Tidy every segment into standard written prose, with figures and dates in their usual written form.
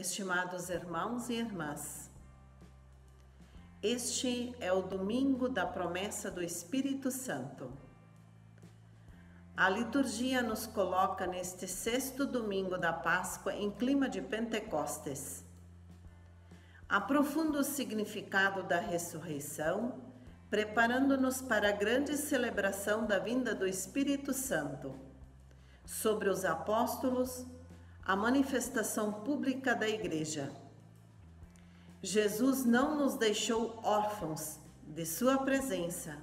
Estimados irmãos e irmãs, este é o domingo da promessa do Espírito Santo. A liturgia nos coloca neste sexto domingo da Páscoa em clima de Pentecostes. Aprofunda o significado da ressurreição, preparando-nos para a grande celebração da vinda do Espírito Santo. Sobre os apóstolos, a manifestação pública da Igreja. Jesus não nos deixou órfãos de sua presença,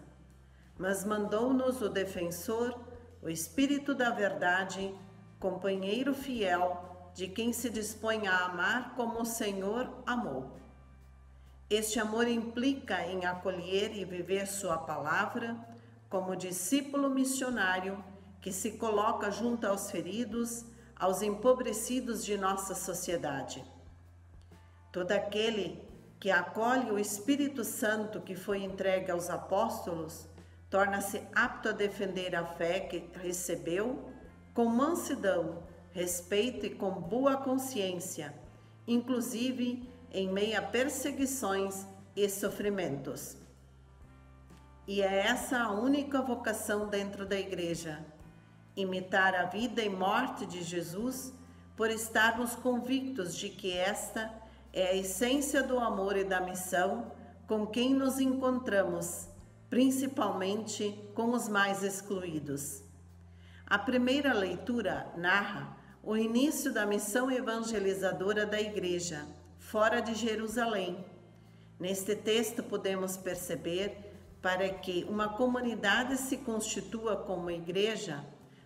mas mandou-nos o defensor, o Espírito da Verdade, companheiro fiel de quem se dispõe a amar como o Senhor amou. Este amor implica em acolher e viver sua palavra como discípulo missionário que se coloca junto aos feridos, aos empobrecidos de nossa sociedade. Todo aquele que acolhe o Espírito Santo que foi entregue aos apóstolos torna-se apto a defender a fé que recebeu com mansidão, respeito e com boa consciência, inclusive em meio a perseguições e sofrimentos. E é essa a única vocação dentro da Igreja: imitar a vida e morte de Jesus, por estarmos convictos de que esta é a essência do amor e da missão com quem nos encontramos, principalmente com os mais excluídos. A primeira leitura narra o início da missão evangelizadora da Igreja, fora de Jerusalém. Neste texto podemos perceber, para que uma comunidade se constitua como igreja,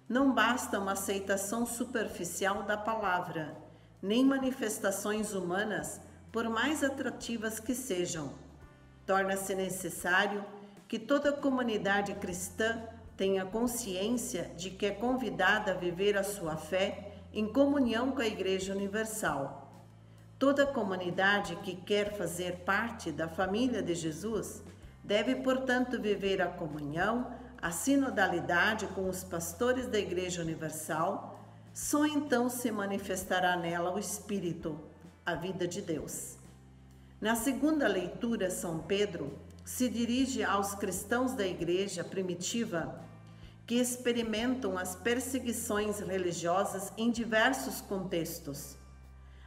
não basta uma aceitação superficial da palavra, nem manifestações humanas, por mais atrativas que sejam. Torna-se necessário que toda comunidade cristã tenha consciência de que é convidada a viver a sua fé em comunhão com a Igreja Universal. Toda comunidade que quer fazer parte da família de Jesus deve, portanto, viver a comunhão, a sinodalidade com os pastores da Igreja Universal. Só então se manifestará nela o Espírito, a vida de Deus. Na segunda leitura, São Pedro se dirige aos cristãos da Igreja primitiva que experimentam as perseguições religiosas em diversos contextos.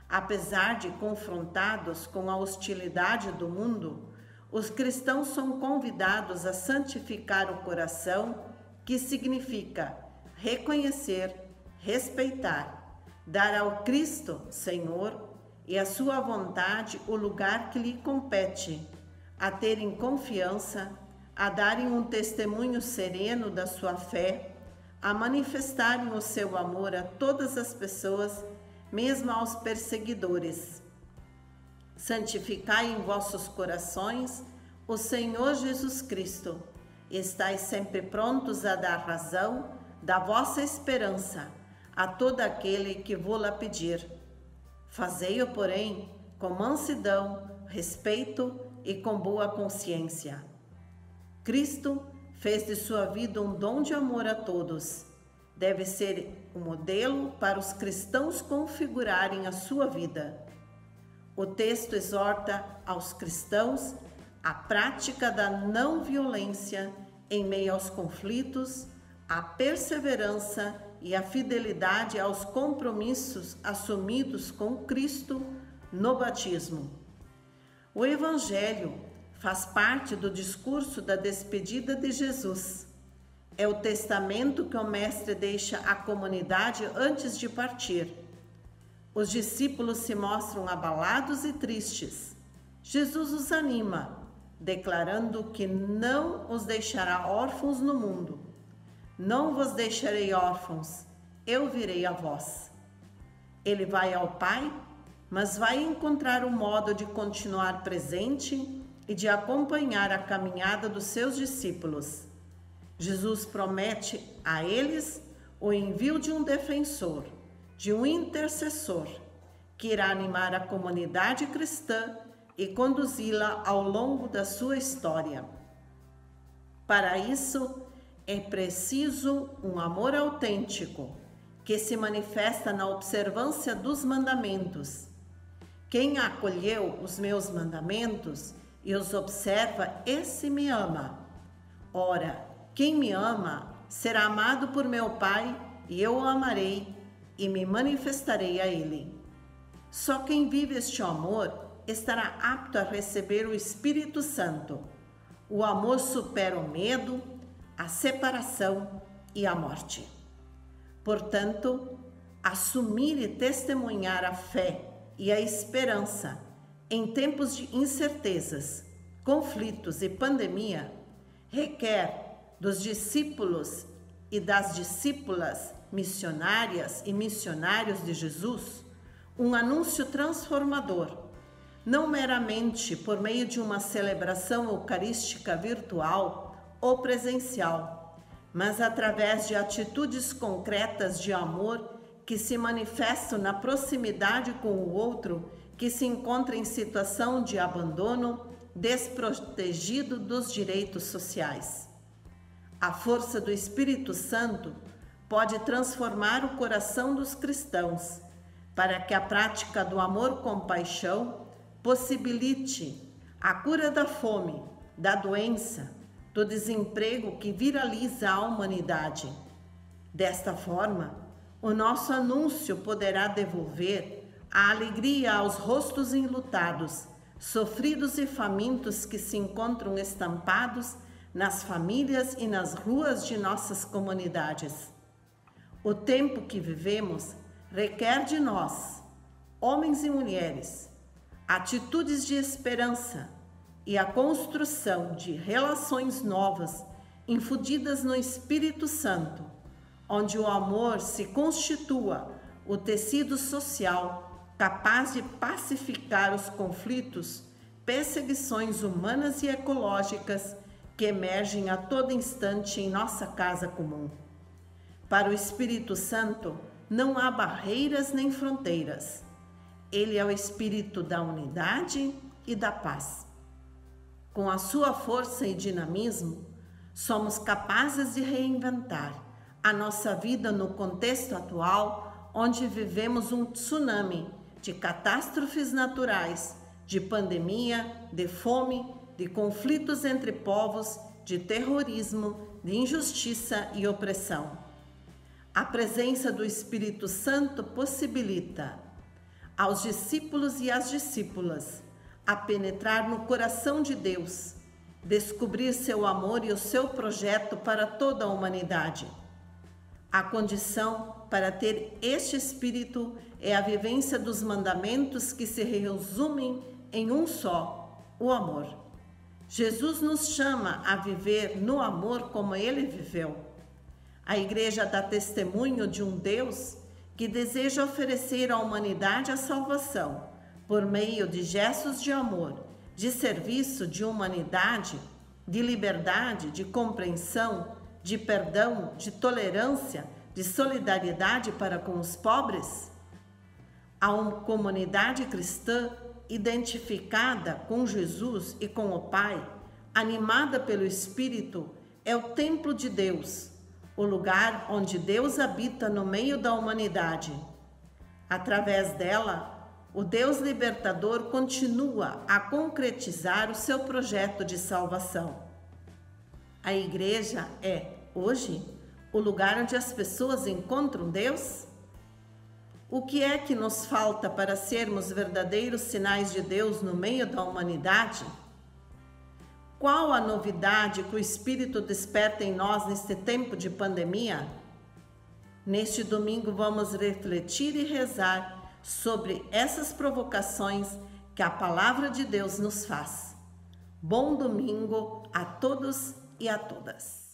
Apesar de confrontados com a hostilidade do mundo, os cristãos são convidados a santificar o coração, que significa reconhecer, respeitar, dar ao Cristo, Senhor, e à sua vontade o lugar que lhe compete, a terem confiança, a darem um testemunho sereno da sua fé, a manifestarem o seu amor a todas as pessoas, mesmo aos perseguidores. Santificai em vossos corações o Senhor Jesus Cristo. Estais sempre prontos a dar razão da vossa esperança a todo aquele que vô-la pedir. Fazei-o, porém, com mansidão, respeito e com boa consciência. Cristo fez de sua vida um dom de amor a todos. Deve ser um modelo para os cristãos configurarem a sua vida. O texto exorta aos cristãos a prática da não violência em meio aos conflitos, a perseverança e a fidelidade aos compromissos assumidos com Cristo no batismo. O Evangelho faz parte do discurso da despedida de Jesus. É o testamento que o Mestre deixa à comunidade antes de partir. Os discípulos se mostram abalados e tristes. Jesus os anima, declarando que não os deixará órfãos no mundo. Não vos deixarei órfãos, eu virei a vós. Ele vai ao Pai, mas vai encontrar um modo de continuar presente e de acompanhar a caminhada dos seus discípulos. Jesus promete a eles o envio de um defensor, de um intercessor, que irá animar a comunidade cristã e conduzi-la ao longo da sua história. Para isso, é preciso um amor autêntico, que se manifesta na observância dos mandamentos. Quem acolheu os meus mandamentos e os observa, esse me ama. Ora, quem me ama será amado por meu Pai, e eu o amarei e me manifestarei a ele. Só quem vive este amor estará apto a receber o Espírito Santo. O amor supera o medo, a separação e a morte. Portanto, assumir e testemunhar a fé e a esperança em tempos de incertezas, conflitos e pandemia requer dos discípulos e das discípulas missionárias e missionários de Jesus um anúncio transformador, não meramente por meio de uma celebração eucarística virtual ou presencial, mas através de atitudes concretas de amor que se manifestam na proximidade com o outro que se encontra em situação de abandono, desprotegido dos direitos sociais. A força do Espírito Santo pode transformar o coração dos cristãos para que a prática do amor-compaixão possibilite a cura da fome, da doença, do desemprego que viraliza a humanidade. Desta forma, o nosso anúncio poderá devolver a alegria aos rostos enlutados, sofridos e famintos que se encontram estampados nas famílias e nas ruas de nossas comunidades. O tempo que vivemos requer de nós, homens e mulheres, atitudes de esperança e a construção de relações novas, infundidas no Espírito Santo, onde o amor se constitua o tecido social capaz de pacificar os conflitos, perseguições humanas e ecológicas que emergem a todo instante em nossa casa comum. Para o Espírito Santo não há barreiras nem fronteiras. Ele é o Espírito da unidade e da paz. Com a sua força e dinamismo, somos capazes de reinventar a nossa vida no contexto atual, onde vivemos um tsunami de catástrofes naturais, de pandemia, de fome, de conflitos entre povos, de terrorismo, de injustiça e opressão. A presença do Espírito Santo possibilita aos discípulos e às discípulas a penetrar no coração de Deus, descobrir seu amor e o seu projeto para toda a humanidade. A condição para ter este Espírito é a vivência dos mandamentos que se resumem em um só, o amor. Jesus nos chama a viver no amor como ele viveu. A Igreja dá testemunho de um Deus que deseja oferecer à humanidade a salvação por meio de gestos de amor, de serviço, de humanidade, de liberdade, de compreensão, de perdão, de tolerância, de solidariedade para com os pobres. A uma comunidade cristã identificada com Jesus e com o Pai, animada pelo Espírito, é o templo de Deus, o lugar onde Deus habita no meio da humanidade. Através dela, o Deus libertador continua a concretizar o seu projeto de salvação. A Igreja é, hoje, o lugar onde as pessoas encontram Deus? O que é que nos falta para sermos verdadeiros sinais de Deus no meio da humanidade? Qual a novidade que o Espírito desperta em nós neste tempo de pandemia? Neste domingo vamos refletir e rezar sobre essas provocações que a Palavra de Deus nos faz. Bom domingo a todos e a todas.